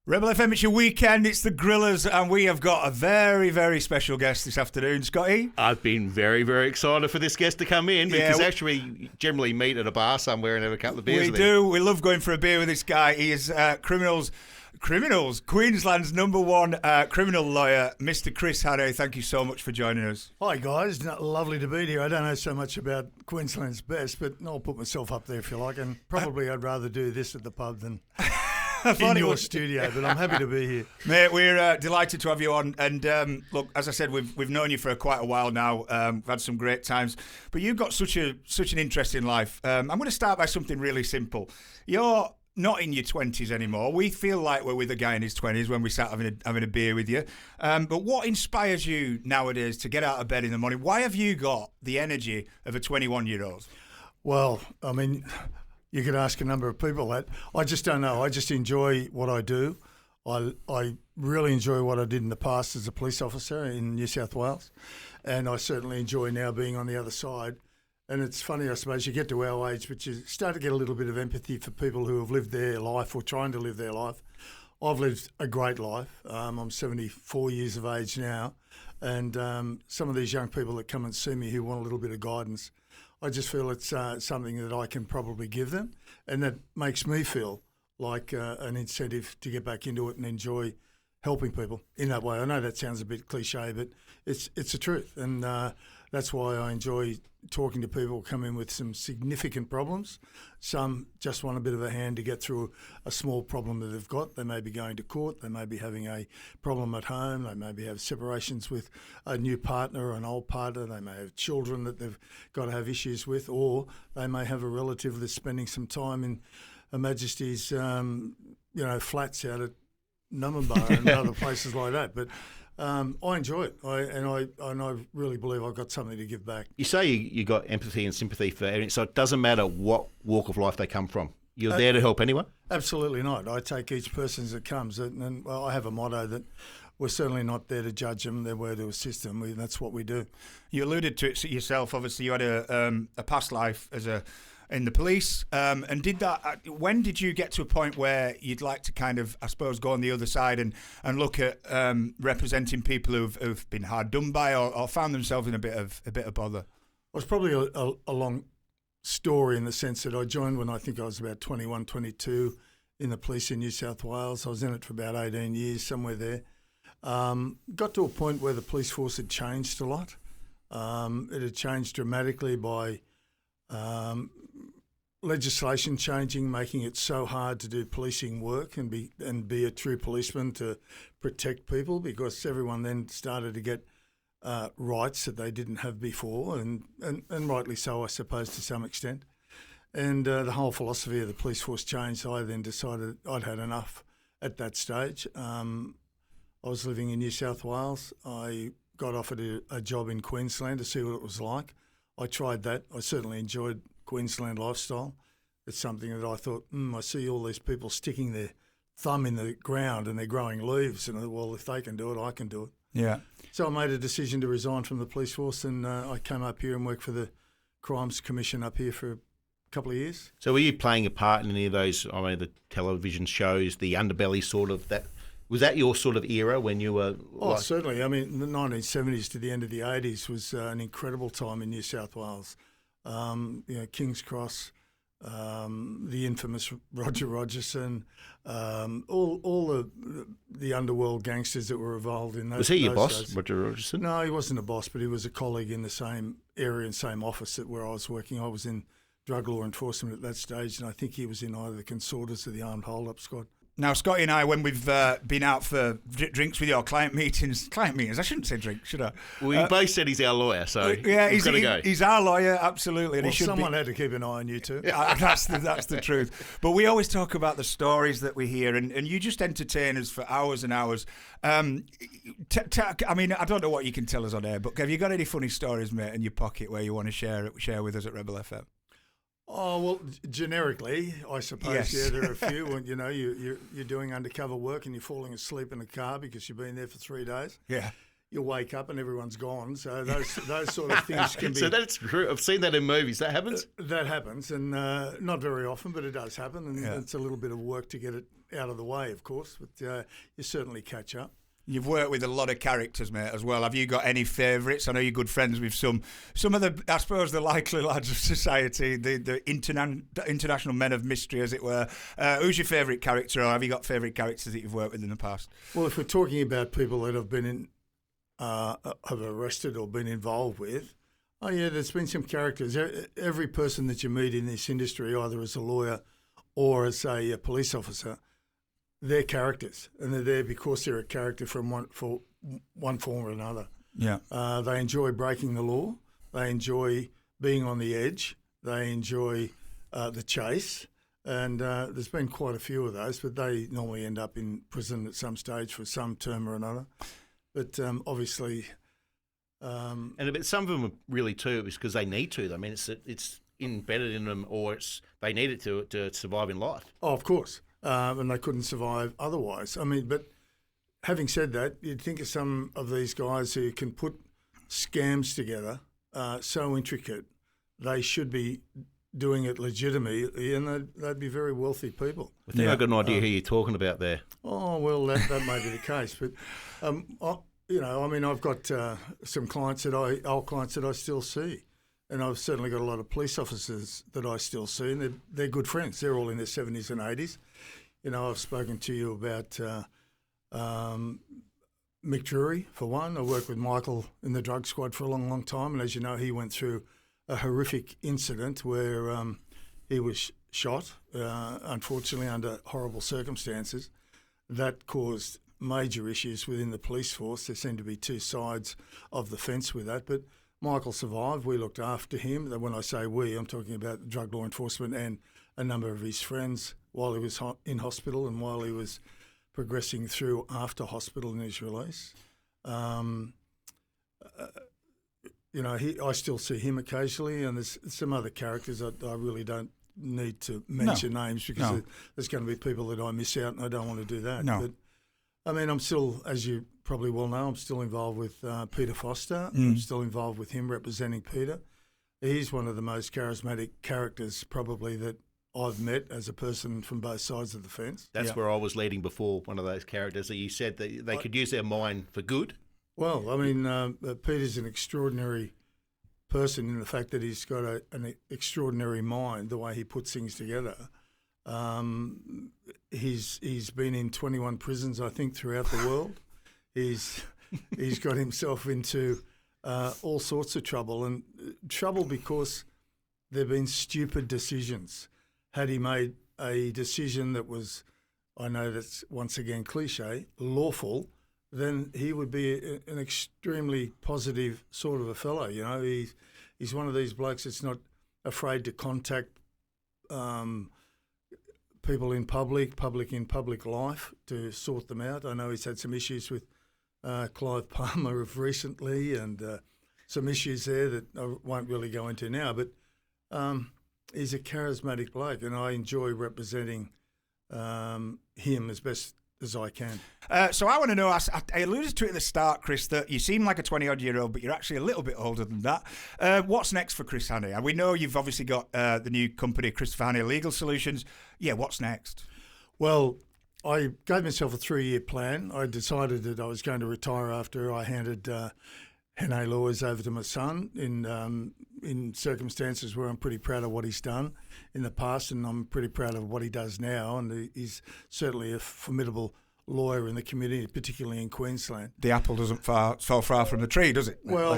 Rebel FM, it's your weekend, it's the Grillaz, and we have got a very, very special guest this afternoon. Scotty? I've been very, very excited for this guest to come in because actually we generally meet at a bar somewhere and have a couple of beers We do. We love going for a beer with this guy. He is Criminals, Queensland's number one criminal lawyer, Mr. Chris Hannay. Thank you so much for joining us. Hi guys, lovely to be here. I don't know so much about Queensland's best, but I'll put myself up there if you like, and probably I'd rather do this at the pub than in your studio, but I'm happy to be here. Mate, we're delighted to have you on. And look, as I said, we've known you for quite a while now. We've had some great times. But you've got such an interesting life. I'm going to start by something really simple. You're not in your 20s anymore. We feel like we're with a guy in his 20s when we start having a beer with you. But what inspires you nowadays to get out of bed in the morning? Why have you got the energy of a 21-year-old? Well, I mean, you could ask a number of people that. I just don't know. I just enjoy what I do. I really enjoy what I did in the past as a police officer in New South Wales. And I certainly enjoy now being on the other side. And it's funny, I suppose, you get to our age, but you start to get a little bit of empathy for people who have lived their life or trying to live their life. I've lived a great life. I'm 74 years of age now. And some of these young people that come and see me who want a little bit of guidance, I just feel it's something that I can probably give them, and that makes me feel like an incentive to get back into it and enjoy helping people in that way. I know that sounds a bit cliche, but it's the truth, and that's why I enjoy talking to people who come in with some significant problems. Some just want a bit of a hand to get through a small problem that they've got. They may be going to court, they may be having a problem at home, they maybe have separations with a new partner or an old partner, they may have children that they've got to have issues with, or they may have a relative that's spending some time in Her Majesty's flats out at Numbaba and other places like that. But I enjoy it, I really believe I've got something to give back. You say you got empathy and sympathy for everyone, so it doesn't matter what walk of life they come from. You're there to help anyone? Absolutely not. I take each person as it comes, and I have a motto that we're certainly not there to judge them, we're there to assist them. That's what we do. You alluded to it yourself. Obviously, you had a past life in the police, and did that. When did you get to a point where you'd like to kind of, I suppose, go on the other side and look at representing people who've been hard done by or found themselves in a bit of bother? It was probably a long story in the sense that I joined when I think I was about 21, 22 in the police in New South Wales. I was in it for about 18 years, somewhere there. Got to a point where the police force had changed a lot. It had changed dramatically by legislation changing, making it so hard to do policing work and be a true policeman to protect people, because everyone then started to get rights that they didn't have before, and rightly so, I suppose, to some extent. And the whole philosophy of the police force changed. I then decided I'd had enough at that stage. I was living in New South Wales. I got offered a job in Queensland to see what it was like. I tried that. I certainly enjoyed Queensland lifestyle. It's something that I thought, I see all these people sticking their thumb in the ground and they're growing leaves, and well, if they can do it, I can do it. Yeah. So I made a decision to resign from the police force, and I came up here and worked for the Crimes Commission up here for a couple of years. So were you playing a part in any of those, the television shows, the underbelly sort of that? Was that your sort of era when you were? Oh, certainly. I mean, the 1970s to the end of the 80s was an incredible time in New South Wales. King's Cross, the infamous Roger Rogerson, all the underworld gangsters that were involved in those. Was he your boss, days. Roger Rogerson? No, he wasn't a boss, but he was a colleague in the same area and same office where I was working. I was in drug law enforcement at that stage, and I think he was in either the consorters or the armed hold-up squad. Now, Scotty and I, when we've been out for drinks with your client meetings, I shouldn't say drink, should I? Well, you both said he's our lawyer, so yeah, he's got to go. He's our lawyer, absolutely. And well, someone had to keep an eye on you too. That's the truth. But we always talk about the stories that we hear, and you just entertain us for hours and hours. I mean, I don't know what you can tell us on air, but have you got any funny stories, mate, in your pocket where you want to share with us at Rebel FM? Oh, well, generically, I suppose, yes. Yeah, there are a few. When, you're doing undercover work and you're falling asleep in a car because you've been there for 3 days. Yeah. you wake up and everyone's gone. So those sort of things can be. So that's true. I've seen that in movies. That happens. That happens, and not very often, but it does happen, and it's a little bit of work to get it out of the way, of course. But you certainly catch up. You've worked with a lot of characters, mate, as well. Have you got any favourites? I know you're good friends with some of the, I suppose, the likely lads of society, the international men of mystery, as it were. Who's your favourite character, or have you got favourite characters that you've worked with in the past? Well, if we're talking about people that have been in, have arrested or been involved with, there's been some characters. Every person that you meet in this industry, either as a lawyer or as a police officer, they're characters, and they're there because they're a character for one form or another. Yeah. They enjoy breaking the law. They enjoy being on the edge. They enjoy the chase. And there's been quite a few of those, but they normally end up in prison at some stage for some term or another. But obviously... but some of them are really too, because they need to. I mean, it's embedded in them, or they need it to survive in life. Oh, of course. And they couldn't survive otherwise. I mean, but having said that, you'd think of some of these guys who can put scams together so intricate, they should be doing it legitimately, and they'd be very wealthy people. I think I've got an idea who you're talking about there. Oh, well, that may be the case. But, I've got some old clients that I still see. And I've certainly got a lot of police officers that I still see, and they're good friends. They're all in their 70s and 80s. I've spoken to you about Mick Drury, for one. I worked with Michael in the drug squad for a long, long time, and as you know, he went through a horrific incident where he was shot, unfortunately under horrible circumstances. That caused major issues within the police force. There seemed to be two sides of the fence with that, but Michael survived. We looked after him. When I say we, I'm talking about drug law enforcement and a number of his friends while he was in hospital and while he was progressing through after hospital and his release. I still see him occasionally, and there's some other characters I really don't need to mention names because there's going to be people that I miss out, and I don't want to do that. No. But I mean, I'm still, as you probably well know, I'm still involved with Peter Foster. I'm still involved with him representing Peter. He's one of the most charismatic characters probably that I've met as a person from both sides of the fence. That's where I was leading before, one of those characters that you said that they could use their mind for good. Well, I mean, Peter's an extraordinary person in the fact that he's got an extraordinary mind, the way he puts things together. He's been in 21 prisons, I think, throughout the world. He's got himself into all sorts of trouble, and trouble because there have been stupid decisions. Had he made a decision that was, I know that's once again cliche, lawful, then he would be an extremely positive sort of a fellow. He's one of these blokes that's not afraid to contact people in public in public life to sort them out. I know he's had some issues with Clive Palmer of recently, and some issues there that I won't really go into now, but he's a charismatic bloke, and I enjoy representing him as best as I can. So I want to know, I alluded to it at the start, Chris, that you seem like a 20-odd-year-old, but you're actually a little bit older than that. What's next for Chris Hannay? And we know you've obviously got the new company, Christopher Hannay Legal Solutions. Yeah, what's next? Well, I gave myself a 3-year plan. I decided that I was going to retire after I handed Hannay Lawyers over to my son in circumstances where I'm pretty proud of what he's done in the past, and I'm pretty proud of what he does now. And he's certainly a formidable lawyer in the community, particularly in Queensland. The apple doesn't fall far from the tree, does it? Well,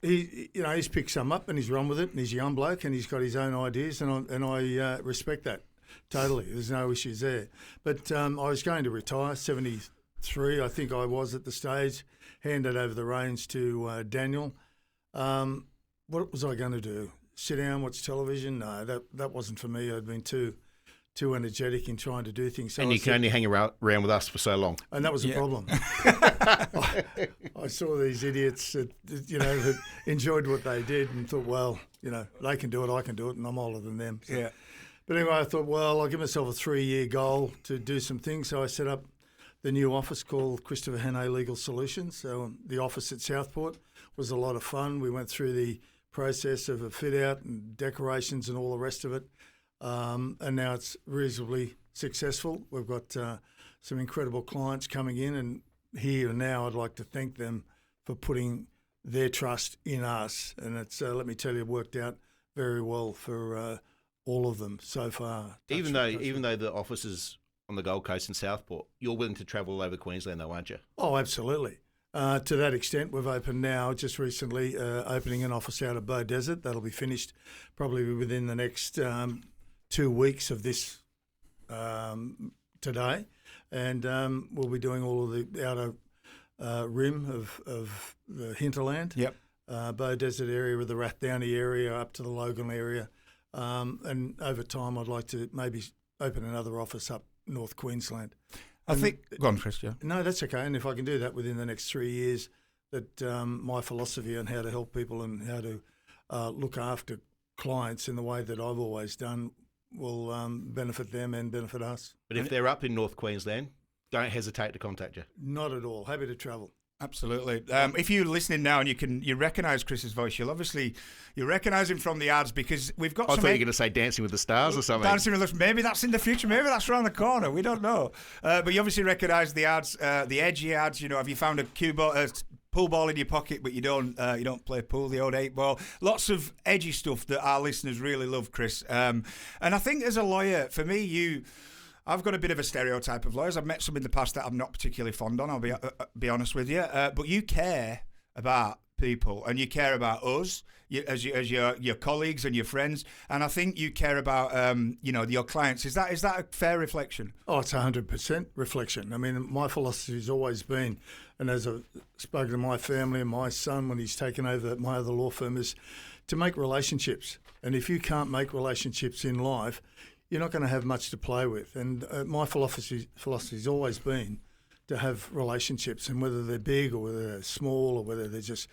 he's picked some up and he's run with it, and he's a young bloke and he's got his own ideas, and I respect that totally. There's no issues there. But I was going to retire, 73, I think I was at the stage. Handed over the reins to Daniel. What was I going to do? Sit down, watch television? No, that wasn't for me. I'd been too energetic in trying to do things. So and you can only hang around with us for so long. And that was the problem. I saw these idiots that enjoyed what they did and thought, well, they can do it, I can do it, and I'm older than them. So. Yeah. But anyway, I thought, well, I'll give myself a 3-year goal to do some things. So I set up the new office called Christopher Hannay Legal Solutions. So the office at Southport was a lot of fun. We went through the process of a fit out and decorations and all the rest of it. And now it's reasonably successful. We've got some incredible clients coming in, and here and now I'd like to thank them for putting their trust in us. And it's, let me tell you, worked out very well for all of them so far. Even though the office is on the Gold Coast in Southport, you're willing to travel all over Queensland though, aren't you? Oh, absolutely. To that extent, we've opened now, just recently, opening an office out of Bow Desert. That'll be finished probably within the next 2 weeks of this today. And we'll be doing all of the outer rim of the hinterland. Yep. Bow Desert area with the Rathdowney area up to the Logan area. And over time, I'd like to maybe open another office up North Queensland. I think. Go on, Chris. Yeah. No, that's okay. And if I can do that within the next 3 years, that my philosophy on how to help people and how to look after clients in the way that I've always done will benefit them and benefit us. But if they're up in North Queensland, don't hesitate to contact you. Not at all. Happy to travel. Absolutely. If you're listening now and you recognise Chris's voice, you recognise him from the ads, because we've got. I some thought you were going to say Dancing with the Stars or something. Dancing with the, maybe that's in the future. Maybe that's around the corner. We don't know. But you obviously recognise the ads, the edgy ads. You know, have you found a pool ball in your pocket, but you don't play pool, the old 8 ball. Lots of edgy stuff that our listeners really love, Chris. And I think as a lawyer, for me, I've got a bit of a stereotype of lawyers. I've met some in the past that I'm not particularly fond on, I'll be honest with you. But you care about people, and you care about us as your colleagues and your friends, and I think you care about your clients. Is that a fair reflection? Oh, it's 100% reflection. I mean, my philosophy has always been, and as I've spoken to my family and my son when he's taken over my other law firm, is to make relationships. And if you can't make relationships in life, you're not going to have much to play with. And my philosophy has always been to have relationships, and whether they're big or whether they're small or whether they're just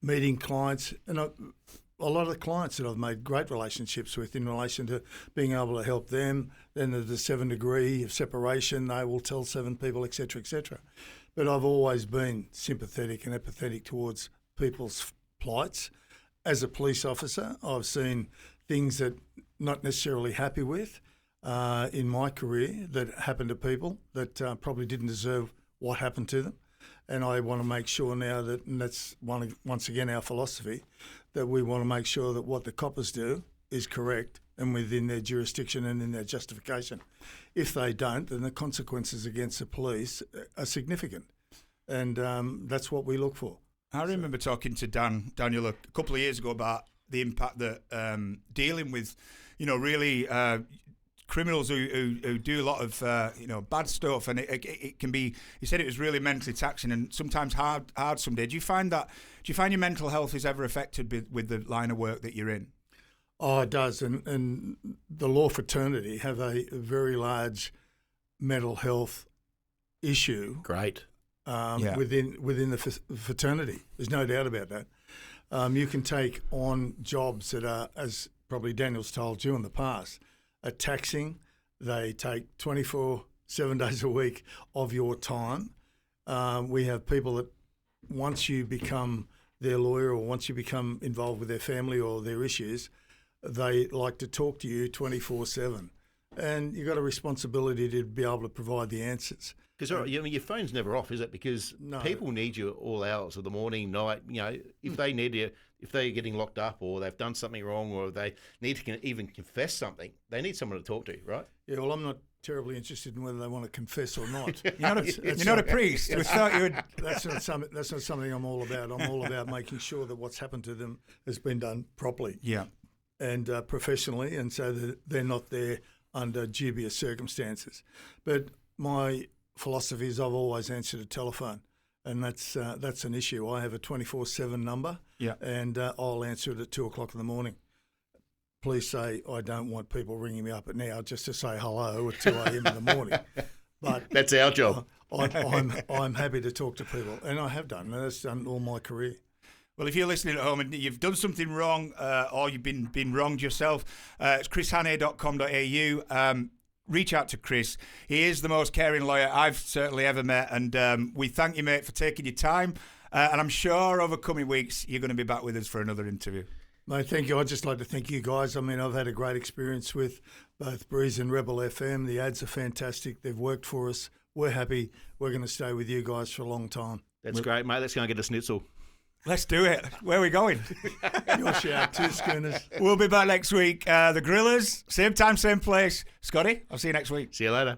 meeting clients. And a lot of the clients that I've made great relationships with in relation to being able to help them, then the 7 degree of separation, they will tell 7 people, et cetera, et cetera. But I've always been sympathetic and empathetic towards people's plights. As a police officer, I've seen things that not necessarily happy with in my career that happened to people that probably didn't deserve what happened to them. And I want to make sure now that, and that's once again our philosophy, that we want to make sure that what the coppers do is correct and within their jurisdiction and in their justification. If they don't, then the consequences against the police are significant. And that's what we look for. I remember talking to Daniel a couple of years ago about the impact that dealing with, really criminals who do a lot of bad stuff, and it can be. He said it was really mentally taxing and sometimes hard someday. Do you find your mental health is ever affected with the line of work that you're in? Oh, it does, and the law fraternity have a very large mental health issue. Great. Within the fraternity. There's no doubt about that. You can take on jobs that are, as probably Daniel's told you in the past, are taxing. They take 7 days a week of your time. We have people that once you become their lawyer or once you become involved with their family or their issues, they like to talk to you 24/7. And you've got a responsibility to be able to provide the answers. Because your phone's never off, is it? Because people need you all hours of the morning, night. If they need you, if they're getting locked up or they've done something wrong or they need to even confess something, they need someone to talk to, right? Yeah, well, I'm not terribly interested in whether they want to confess or not. You're not a priest. We thought you would. That's not something I'm all about. I'm all about making sure that what's happened to them has been done properly. Yeah. And professionally, and so that they're not there under dubious circumstances. But my philosophy is I've always answered a telephone, and that's an issue. I have a 24/7 number, and I'll answer it at 2:00 in the morning. Please say I don't want people ringing me up at now just to say hello at 2 a.m. in the morning. But that's our job. I'm happy to talk to people, and I have done. And that's done all my career. Well, if you're listening at home and you've done something wrong or you've been wronged yourself, it's chrishannay.com.au. reach out to Chris. He is the most caring lawyer I've certainly ever met, and we thank you, mate, for taking your time. And I'm sure over coming weeks you're going to be back with us for another interview. Mate, thank you. I'd just like to thank you guys. I mean, I've had a great experience with both Breeze and Rebel FM. The ads are fantastic. They've worked for us. We're happy. We're going to stay with you guys for a long time. That's great, mate. Let's go and get a schnitzel. Let's do it. Where are we going? Your shout, 2 schooners. We'll be back next week. The Grillaz, same time, same place. Scotty, I'll see you next week. See you later.